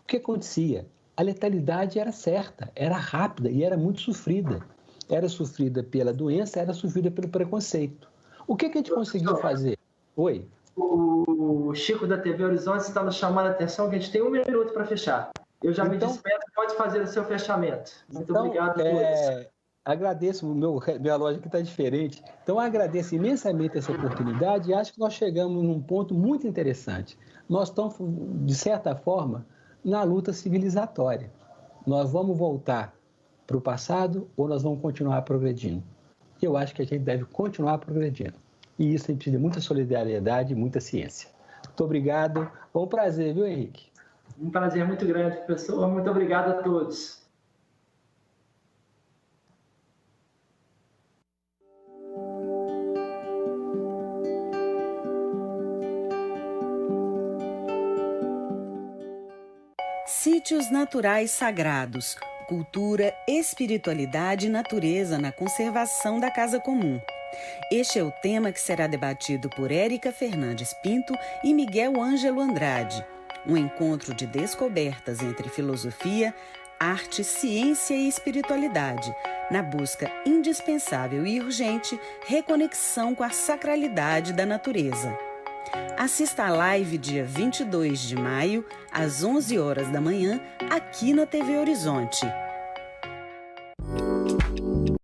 o que acontecia? A letalidade era certa, era rápida e era muito sofrida. Era sofrida pela doença, era sofrida pelo preconceito. O que a gente conseguiu fazer? Oi? O Chico da TV Horizonte está nos chamando a atenção que a gente tem 1 minuto para fechar. Eu já me despeço, pode fazer o seu fechamento. Muito obrigado a todos. Agradeço, minha loja aqui está diferente. Então, agradeço imensamente essa oportunidade e acho que nós chegamos num ponto muito interessante. Nós estamos, de certa forma, na luta civilizatória. Nós vamos voltar para o passado ou nós vamos continuar progredindo? Eu acho que a gente deve continuar progredindo. E isso precisa de muita solidariedade e muita ciência. Muito obrigado. Foi um prazer, viu, Henrique? Um prazer muito grande, professor. Muito obrigado a todos. Sítios naturais sagrados, cultura, espiritualidade e natureza na conservação da casa comum. Este é o tema que será debatido por Érica Fernandes Pinto e Miguel Ângelo Andrade. Um encontro de descobertas entre filosofia, arte, ciência e espiritualidade, na busca indispensável e urgente reconexão com a sacralidade da natureza. Assista à live dia 22 de maio, às 11 horas da manhã, aqui na TV Horizonte.